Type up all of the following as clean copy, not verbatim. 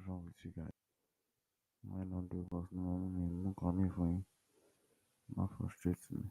wrong with you guys? Why not do boss? No, I'm coming for you. Not frustrates me.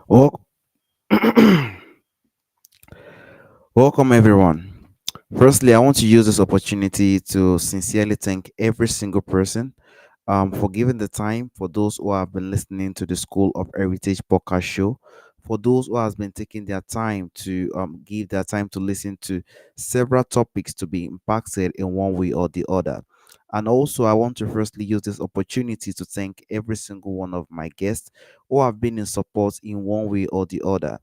Wel- Welcome, everyone. Firstly, I want to use this opportunity to sincerely thank every single person for giving the time, for those who have been listening to the School of Heritage podcast show, for those who has been taking their time to give their time to listen to several topics to be impacted in one way or the other. And also, I want to firstly use this opportunity to thank every single one of my guests who have been in support in one way or the other.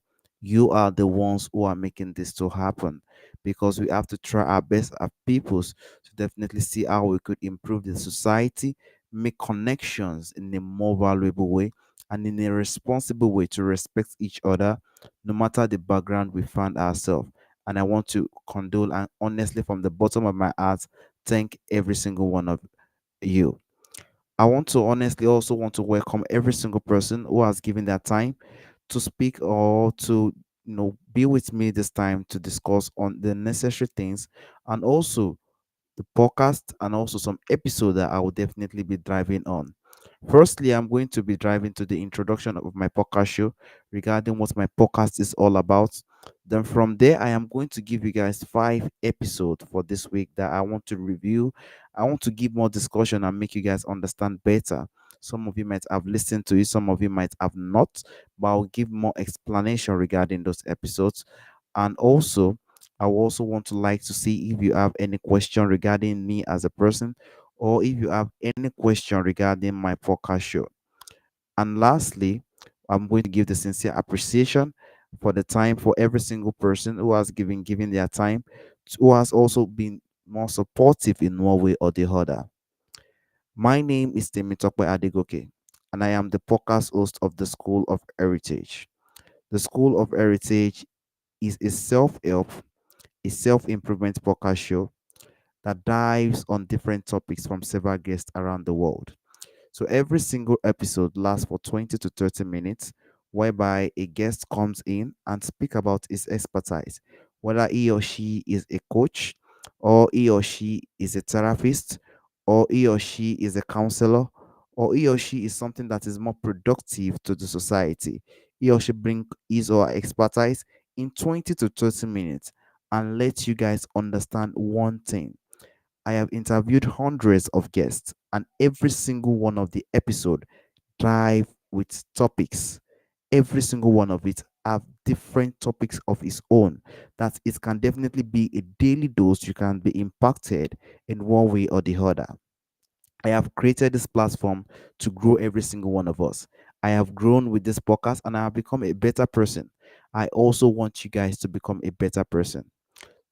You are the ones who are making this to happen, because we have to try our best as peoples to definitely see how we could improve the society, make connections in a more valuable way, and in a responsible way to respect each other, no matter the background we find ourselves. And I want to condole and honestly, from the bottom of my heart, thank every single one of you. I want to honestly also want to welcome every single person who has given their time to speak or to be with me this time to discuss on the necessary things, and also the podcast, and also some episode that I will definitely be driving on. Firstly, I'm going to be driving to the introduction of my podcast show regarding what my podcast is all about. Then from there, I am going to give you guys 5 episodes for this week that I want to review. I want to give more discussion and make you guys understand better. Some of you might have listened to it, some of you might have not, but I'll give more explanation regarding those episodes. And also, I will also want to like to see if you have any question regarding me as a person, or if you have any question regarding my podcast show. And lastly, I'm going to give the sincere appreciation for the time for every single person who has given their time, who has also been more supportive in one way or the other. My name is Temitokwe Adegoke, and I am the podcast host of the School of Heritage. The School of Heritage is a self-help, a self-improvement podcast show that dives on different topics from several guests around the world. So every single episode lasts for 20 to 30 minutes, whereby a guest comes in and speak about his expertise, whether he or she is a coach, or he or she is a therapist, or he or she is a counselor, or he or she is something that is more productive to the society. He or she bring his or her expertise in 20 to 30 minutes and let you guys understand one thing. I have interviewed hundreds of guests, and every single one of the episode dive with topics. Every single one of it have different topics of its own. That it can definitely be a daily dose. You can be impacted in one way or the other. I have created this platform to grow every single one of us. I have grown with this podcast and I have become a better person. I also want you guys to become a better person.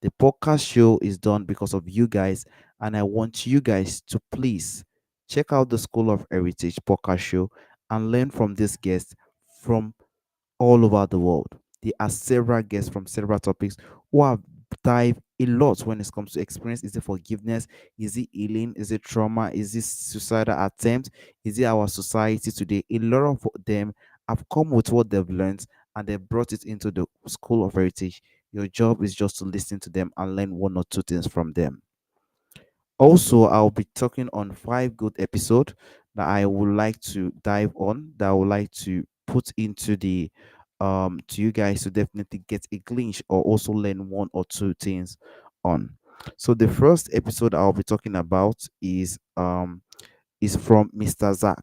The podcast show is done because of you guys, and I want you guys to please check out the School of Heritage podcast show and learn from these guests from all over the world. There are several guests from several topics who have dived a lot when it comes to experience. Is it forgiveness? Is it healing? Is it trauma? Is it suicidal attempt? Is it our society today? A lot of them have come with what they've learned and they brought it into the School of Heritage. Your job is just to listen to them and learn one or two things from them. Also, I'll be talking on 5 good episodes that I would like to dive on, that I would like to put into the to you guys to definitely get a glimpse or also learn one or two things on. So the first episode I'll be talking about is from Mr. Zach.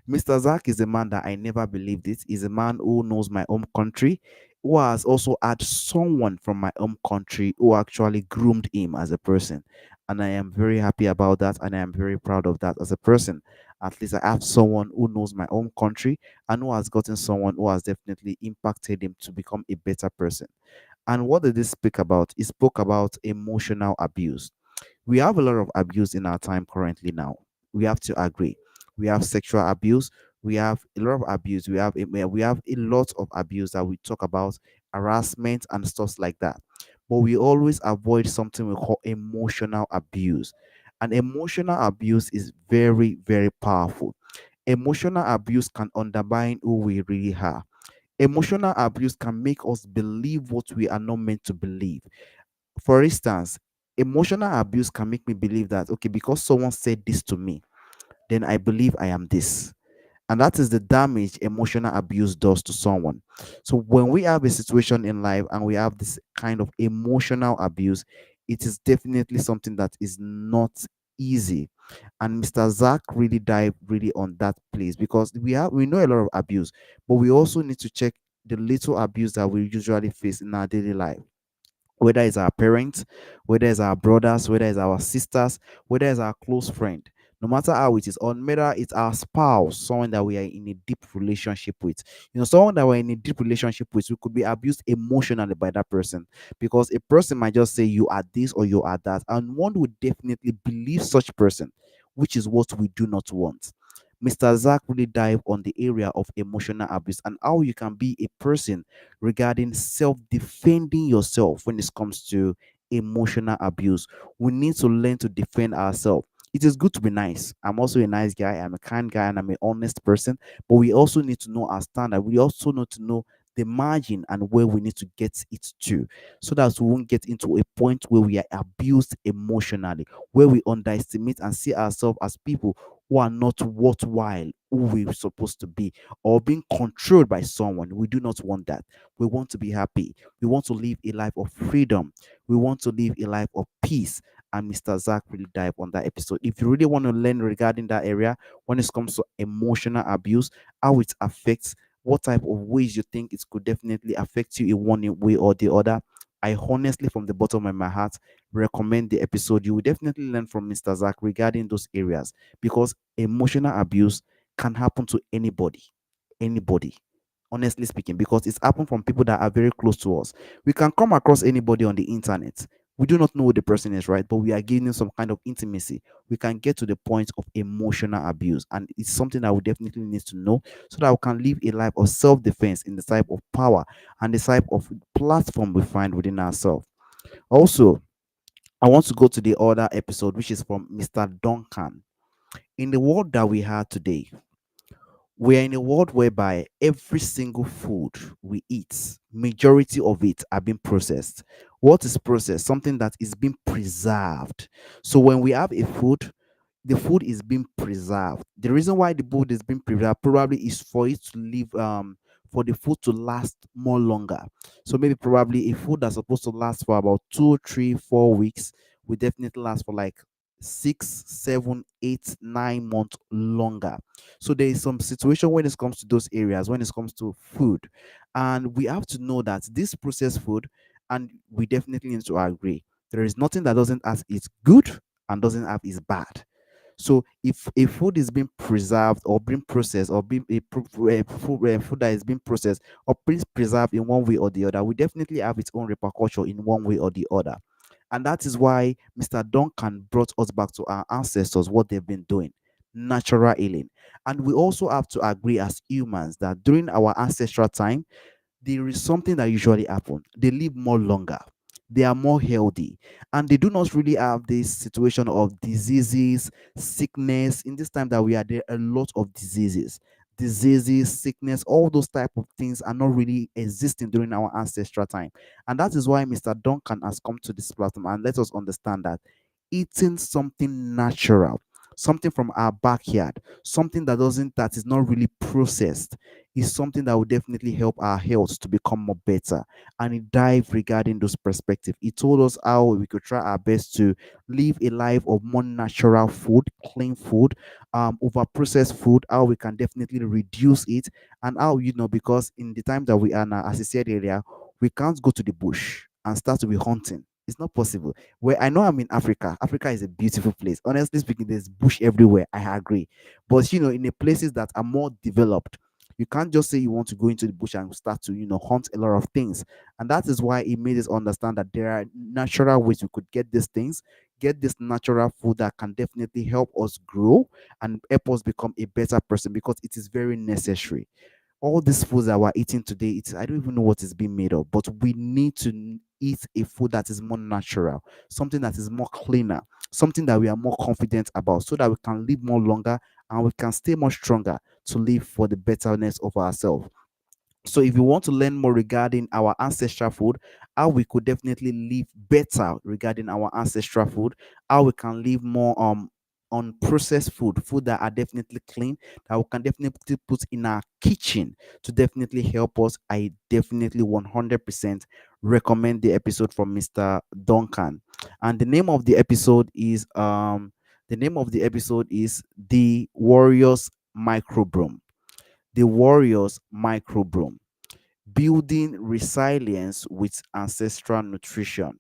Mr. Zach is a man that I never believed it. He's a man who knows my home country. who has also had someone from my home country who actually groomed him as a person. And I am very happy about that, and I am very proud of that as a person. At least I have someone who knows my home country and who has gotten someone who has definitely impacted him to become a better person. And what did this speak about? It spoke about emotional abuse. We have a lot of abuse in our time currently now. We have to agree. We have sexual abuse. We have a lot of abuse. We have a lot of abuse that we talk about, harassment and stuff like that. But we always avoid something we call emotional abuse. And emotional abuse is very, very powerful. Emotional abuse can undermine who we really are. Emotional abuse can make us believe what we are not meant to believe. For instance, emotional abuse can make me believe that, okay, because someone said this to me, then I believe I am this. And that is the damage emotional abuse does to someone. So when we have a situation in life and we have this kind of emotional abuse, it is definitely something that is not easy. And Mr. Zach really dive really on that place, because we know a lot of abuse, but we also need to check the little abuse that we usually face in our daily life, whether it's our parents, whether it's our brothers, whether it's our sisters, whether it's our close friend, no matter how it is, or whether it's our spouse, someone that we are in a deep relationship with. Someone that we're in a deep relationship with, we could be abused emotionally by that person, because a person might just say you are this or you are that, and one would definitely believe such person, which is what we do not want. Mr. Zach really dive on the area of emotional abuse and how you can be a person regarding self-defending yourself when it comes to emotional abuse. We need to learn to defend ourselves. It is good to be nice. I'm also a nice guy. I'm a kind guy and I'm an honest person. But we also need to know our standard. We also need to know the margin and where we need to get it to, so that we won't get into a point where we are abused emotionally, where we underestimate and see ourselves as people who are not worthwhile, who we're supposed to be, or being controlled by someone. We do not want that. We want to be happy. We want to live a life of freedom. We want to live a life of peace. And Mr. Zach really dive on that episode. If you really want to learn regarding that area, when it comes to emotional abuse, how it affects, what type of ways you think it could definitely affect you in one way or the other, I honestly, from the bottom of my heart, recommend the episode. You will definitely learn from Mr. Zach regarding those areas, because emotional abuse can happen to anybody. Anybody, honestly speaking, because it's happened from people that are very close to us. We can come across anybody on the internet. We do not know who the person is, right? But we are gaining some kind of intimacy. We can get to the point of emotional abuse. And it's something that we definitely need to know, so that we can live a life of self defense in the type of power and the type of platform we find within ourselves. Also, I want to go to the other episode, which is from Mr. Duncan. In the world that we have today, we are in a world whereby every single food we eat, majority of it are being processed. What is processed? Something that is being preserved. So when we have a food, the food is being preserved. The reason why the food is being preserved probably is for it to live, for the food to last more longer. So maybe probably a food that's supposed to last for about 2, 3, 4 weeks will definitely last for like 6, 7, 8, 9 months longer. So there is some situation when it comes to those areas, when it comes to food. And we have to know that this processed food, and we definitely need to agree, there is nothing that doesn't have its good and doesn't have its bad. So if a food is being preserved or being processed, or being food that is being processed or being preserved in one way or the other, we definitely have its own repercussion in one way or the other. And that is why Mr. Duncan brought us back to our ancestors, what they've been doing, natural healing. And we also have to agree as humans that during our ancestral time, there is something that usually happen. They live more longer. They are more healthy, and they do not really have this situation of diseases, sickness. In this time that we are, there are a lot of diseases, sickness, all those type of things are not really existing during our ancestral time. And that is why Mr. Duncan has come to this platform and let us understand that eating something natural, something from our backyard, something that is not really processed, is something that will definitely help our health to become more better. And it dived regarding those perspectives. It told us how we could try our best to live a life of more natural food, clean food, over processed food, how we can definitely reduce it, and how, because in the time that we are now, as I said earlier, we can't go to the bush and start to be hunting. It's not possible. Where I know I'm in Africa. Africa is a beautiful place. Honestly speaking, there's bush everywhere. I agree. But in the places that are more developed, you can't just say you want to go into the bush and start to, hunt a lot of things. And that is why it made us understand that there are natural ways we could get these things, get this natural food that can definitely help us grow and help us become a better person, because it is very necessary. All these foods that we're eating today, I don't even know what is being made of, but we need to eat a food that is more natural, something that is more cleaner, something that we are more confident about, so that we can live more longer and we can stay more stronger to live for the betterness of ourselves. So if you want to learn more regarding our ancestral food, how we could definitely live better regarding our ancestral food, how we can live more on processed food that are definitely clean, that we can definitely put in our kitchen to definitely help us, I definitely 100% recommend the episode from Mr. Duncan. And the name of the episode is The Warriors Microbiome. The Warriors Microbiome, building resilience with ancestral nutrition.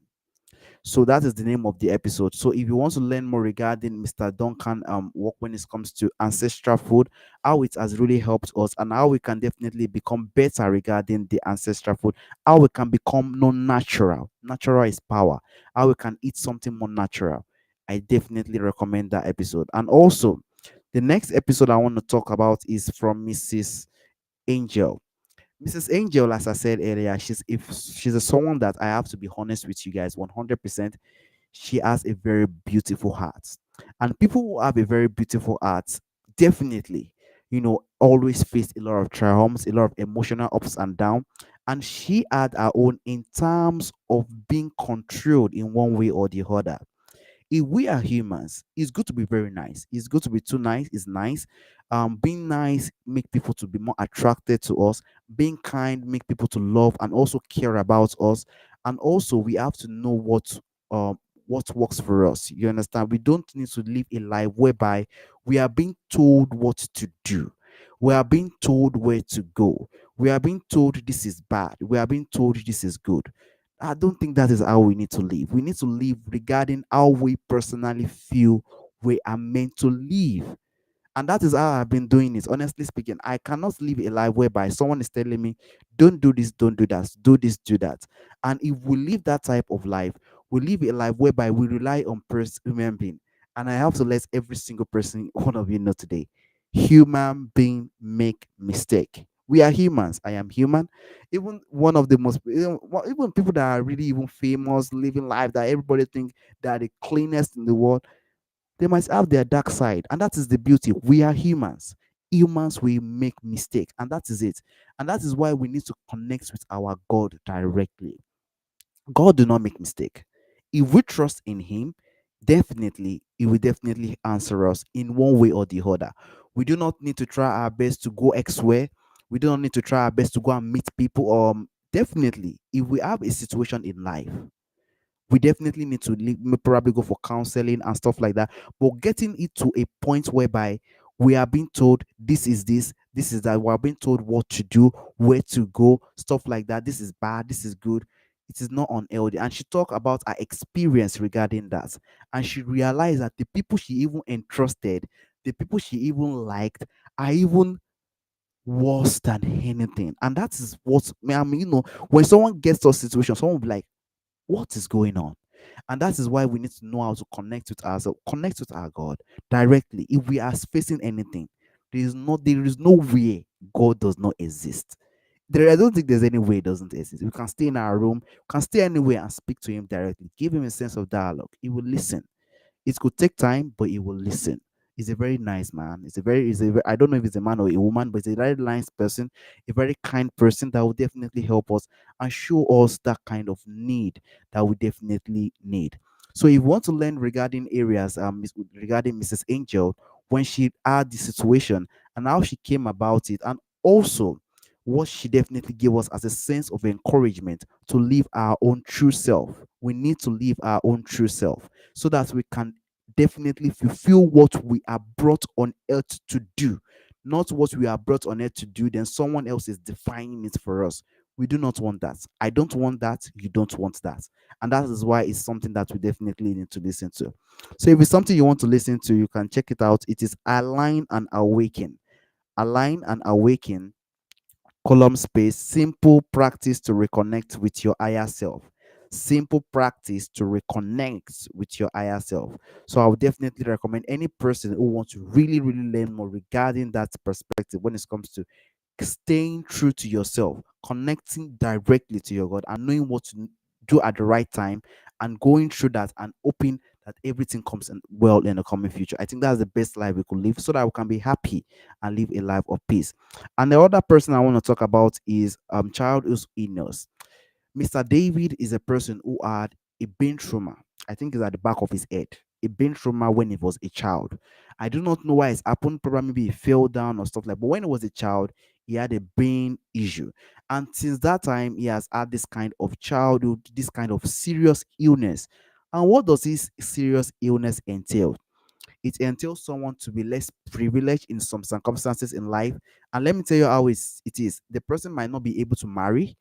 So that is the name of the episode. So if you want to learn more regarding Mr. Duncan work when it comes to ancestral food, how it has really helped us, and how we can definitely become better regarding the ancestral food, how we can become non-natural. Natural is power. How we can eat something more natural. I definitely recommend that episode. And also, the next episode I want to talk about is from Mrs. Angel. Mrs. Angel, as I said earlier, she's a someone that I have to be honest with you guys, 100%. She has a very beautiful heart, and people who have a very beautiful heart definitely, always face a lot of triumphs, a lot of emotional ups and downs. And she had her own in terms of being controlled in one way or the other. If we are humans, it's good to be very nice. It's good to be too nice. It's nice. Being nice make people to be more attracted to us. Being kind make people to love and also care about us. And also, we have to know what works for us. You understand? We don't need to live a life whereby we are being told what to do. We are being told where to go. We are being told this is bad. We are being told this is good. I don't think that is how we need to live. We need to live regarding how we personally feel we are meant to live. And that is how I've been doing it. Honestly speaking, I cannot live a life whereby someone is telling me, don't do this, don't do that, do this, do that. And if we live that type of life, we live a life whereby we rely on human being. And I have to let every single person, one of you know today, human being make mistake. We are humans. I am human. Even one of the most, even people that are really even famous, living life that everybody think they are the cleanest in the world, they might have their dark side, and that is the beauty. We are humans. Humans will make mistake, and that is it. And that is why we need to connect with our God directly. God do not make mistake. If we trust in Him, definitely He will definitely answer us in one way or the other. We do not need to try our best to go elsewhere. We do not need to try our best to go and meet people. Definitely, if we have a situation in life, we definitely need to probably go for counseling and stuff like that. But getting it to a point whereby we are being told this is that, we are being told what to do, where to go, stuff like that. This is bad, this is good. It is not unhealthy. And she talked about her experience regarding that. And she realized that the people she even entrusted, the people she even liked, are even worse than anything. And that is what I mean, when someone gets to a situation, someone will be like, what is going on? And that is why we need to know how to connect with ourselves, connect with our God directly. If we are facing anything, there is no way God does not exist. I don't think there's any way it doesn't exist. We can stay in our room, can stay anywhere and speak to him directly. Give him a sense of dialogue. He will listen. It could take time, but he will listen. He's a very nice man. I don't know if he's a man or a woman, but he's a very nice person, a very kind person that will definitely help us and show us that kind of need that we definitely need. So if you want to learn regarding areas, regarding Mrs. Angel, when she had the situation and how she came about it, and also what she definitely gave us as a sense of encouragement to live our own true self. We need to live our own true self so that we can definitely fulfill what we are brought on earth to do, not what we are brought on earth to do, then someone else is defining it for us. We do not want that. I don't want that. You don't want that. And that is why it's something that we definitely need to listen to. So if it's something you want to listen to, you can check it out. It is Align and Awaken. Align and Awaken, column space, simple practice to reconnect with your higher self. Simple practice to reconnect with your higher self. So I would definitely recommend any person who wants to really, really learn more regarding that perspective when it comes to staying true to yourself, connecting directly to your God, and knowing what to do at the right time, and going through that and hoping that everything comes in well in the coming future. I think that's the best life we could live so that we can be happy and live a life of peace. And the other person I want to talk about is childhood illness. Mr. David is a person who had a brain trauma. I think it's at the back of his head. A brain trauma when he was a child. I do not know why it's happened. Probably maybe he fell down or stuff like. But when he was a child, he had a brain issue, and since that time, he has had this kind of childhood, this kind of serious illness. And what does this serious illness entail? It entails someone to be less privileged in some circumstances in life. And let me tell you how it is. The person might not be able to marry.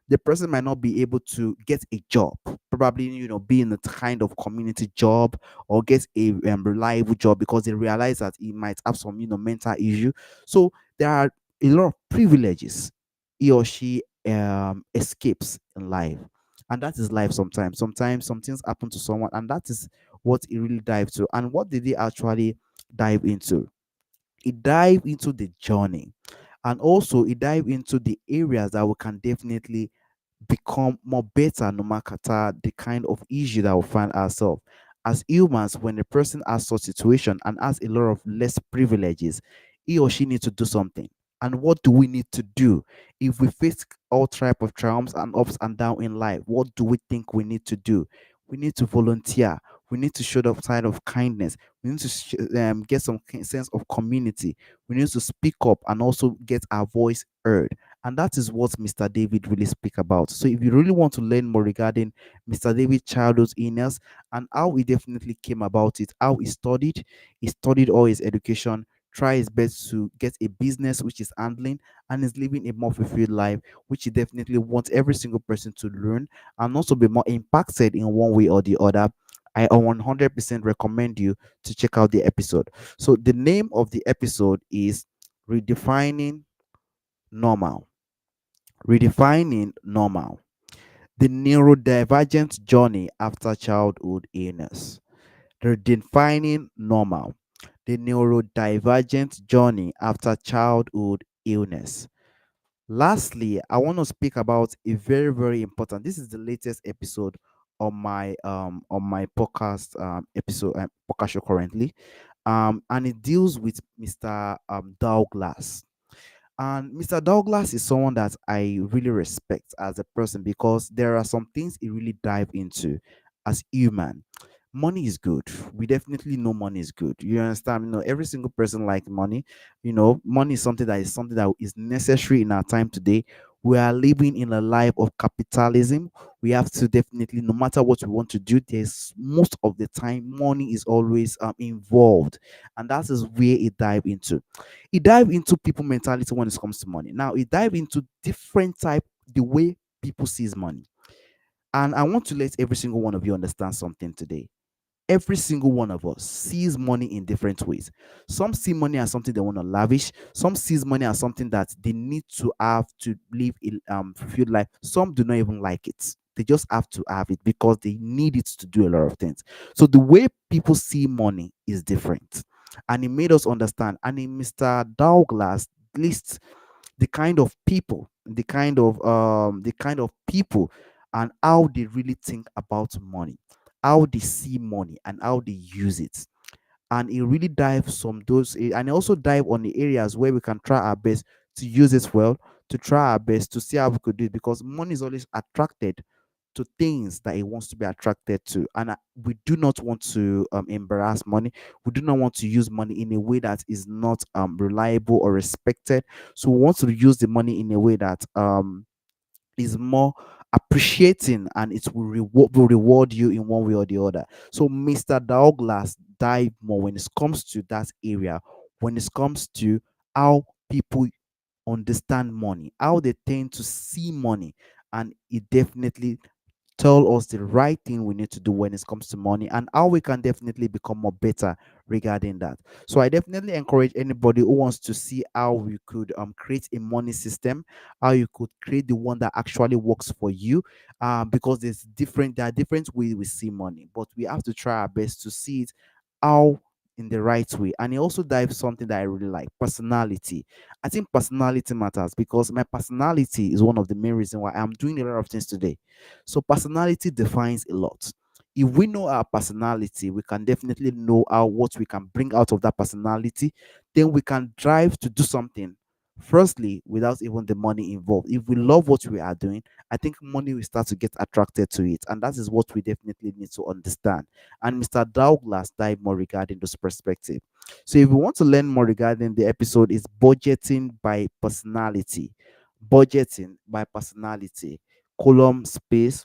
The person might not be able to get a job, probably, be in a kind of community job or get a reliable job because they realize that he might have some, mental issue. So there are a lot of privileges he or she escapes in life. And that is life sometimes. Sometimes some things happen to someone, and that is what he really dived to. And what did he actually dive into? He dived into the journey, and also he dived into the areas that we can definitely become more better no matter the kind of issue that we find ourselves. As humans, when a person has such situation and has a lot of less privileges, he or she needs to do something. And what do we need to do if we face all type of triumphs and ups and downs in life? What do we think we need to do? We need to volunteer. We need to show the side of kindness. We need to get some sense of community. We need to speak up and also get our voice heard. And that is what Mr. David really speak about. So if you really want to learn more regarding Mr. David childhood illness and how he definitely came about it, how he studied all his education, try his best to get a business which is handling, and is living a more fulfilled life, which he definitely wants every single person to learn and also be more impacted in one way or the other. I 100% recommend you to check out the episode. So the name of the episode is Redefining Normal. Redefining Normal. The neurodivergent journey after childhood illness. Redefining normal. The neurodivergent journey after childhood illness. Lastly, I want to speak about a very, very important. This is the latest episode on my podcast episode podcast show currently. And it deals with Mr. Douglas. And Mr. Douglas is someone that I really respect as a person because there are some things he really dive into as human. Money is good. We definitely know money is good. You understand? Every single person like money. Money is something that is necessary in our time today. We are living in a life of capitalism. We have to definitely, no matter what we want to do, there's most of the time money is always involved, and that is where it dive into. He dive into people mentality when it comes to money. Now he dive into different type the way people sees money. And I want to let every single one of you understand something today. Every single one of us sees money in different ways. Some see money as something they want to lavish. Some sees money as something that they need to have to live a fulfilled life. Some do not even like it. They just have to have it because they need it to do a lot of things. So the way people see money is different. And it made us understand. And in Mr. Douglas lists the kind of people and how they really think about money, how they see money and how they use it. And it really dives some those and also dive on the areas where we can try our best to use it well, to try our best to see how we could do it, because money is always attracted to things that he wants to be attracted to. And we do not want to embarrass money. We do not want to use money in a way that is not reliable or respected. So we want to use the money in a way that is more appreciating, and it will reward you in one way or the other. So Mr. Douglas dive more when it comes to that area, when it comes to how people understand money, how they tend to see money, and it definitely tell us the right thing we need to do when it comes to money, and how we can definitely become more better regarding that. So I definitely encourage anybody who wants to see how we could create a money system, how you could create the one that actually works for you, because there are different ways we see money, but we have to try our best to see it how in the right way. And it also dives something that I really like: personality. I think personality matters, because my personality is one of the main reasons why I'm doing a lot of things today. So personality defines a lot. If we know our personality, we can definitely know how what we can bring out of that personality. Then we can drive to do something. Firstly, without even the money involved. If we love what we are doing, I think money will start to get attracted to it. And that is what we definitely need to understand. And Mr. Douglas dive more regarding this perspective. So if you want to learn more regarding the episode, is budgeting by personality. Budgeting by personality, column space,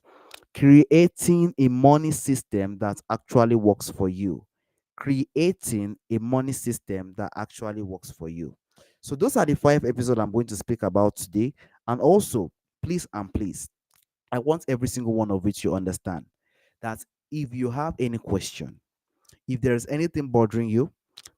creating a money system that actually works for you. Creating a money system that actually works for you. So those are the 5 episodes I'm going to speak about today. And also, please and please, I want every single one of which you understand that if you have any question, if there's anything bothering you,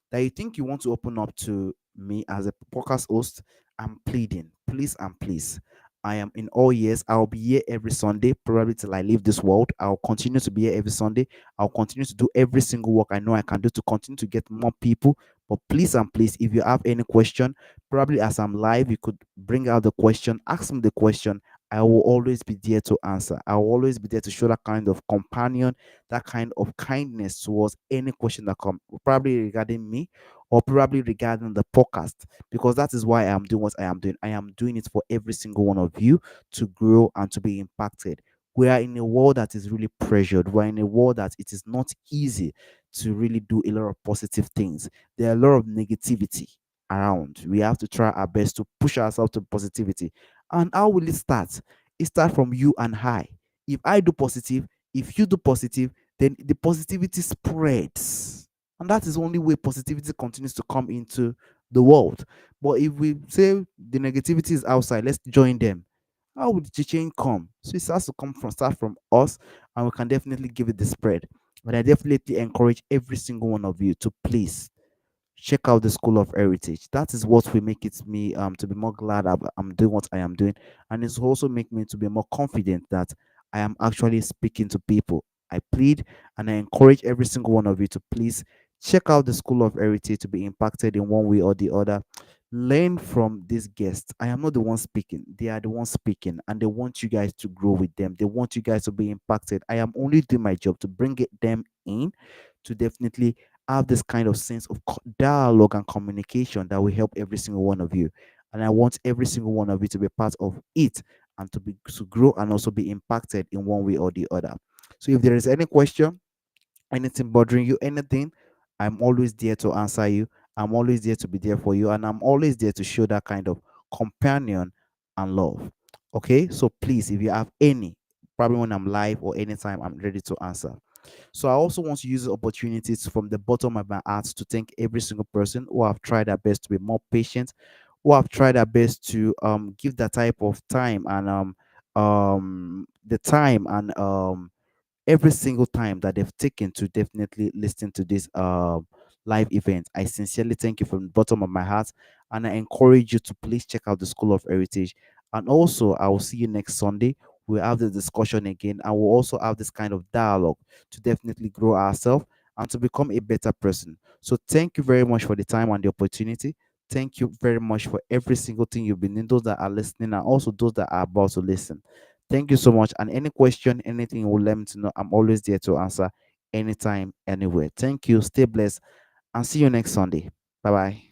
that you think you want to open up to me as a podcast host, I'm pleading, please and please. I am in all years. I'll be here every Sunday, probably till I leave this world. I'll continue to be here every Sunday. I'll continue to do every single work I know I can do to continue to get more people. But please and please, if you have any question, probably as I'm live, you could bring out the question, ask me the question. I will always be there to answer. I will always be there to show that kind of companion, that kind of kindness towards any question that come, probably regarding me or probably regarding the podcast, because that is why I am doing what I am doing. I am doing it for every single one of you to grow and to be impacted. We are in a world that is really pressured. We're in a world that it is not easy to really do a lot of positive things. There are a lot of negativity around. We have to try our best to push ourselves to positivity. And how will it start? It starts from you and I. If I do positive, if you do positive, then the positivity spreads. And that is the only way positivity continues to come into the world. But if we say the negativity is outside, let's join them. How would the change come? So it has to come from start from us, and we can definitely give it the spread. But I definitely encourage every single one of you to please check out the School of Heritage. That is what will make it me to be more glad I'm doing what I am doing, and it's also make me to be more confident that I am actually speaking to people. I plead and I encourage every single one of you to please check out the School of Heritage to be impacted in one way or the other. Learn from these guests. I am not the one speaking, they are the ones speaking, and they want you guys to grow with them. They want you guys to be impacted. I am only doing my job to bring them in to definitely have this kind of sense of dialogue and communication that will help every single one of you. And I want every single one of you to be part of it and to grow and also be impacted in one way or the other. So if there is any question, anything bothering you, anything, I'm always there to answer you. I'm always there to be there for you. And I'm always there to show that kind of companion and love. Okay. So please, if you have any, probably when I'm live or anytime, I'm ready to answer. So I also want to use the opportunities from the bottom of my heart to thank every single person who have tried their best to be more patient, who have tried their best to give that type of time and the time and every single time that they've taken to definitely listen to this live event. I sincerely thank you from the bottom of my heart, and I encourage you to please check out the School of Heritage. And also, I will see you next Sunday. We'll have the discussion again, and we'll also have this kind of dialogue to definitely grow ourselves and to become a better person. So, thank you very much for the time and the opportunity. Thank you very much for every single thing you've been in, those that are listening, and also those that are about to listen. Thank you so much. And any question, anything you will let me to know, I'm always there to answer anytime, anywhere. Thank you. Stay blessed and see you next Sunday. Bye bye.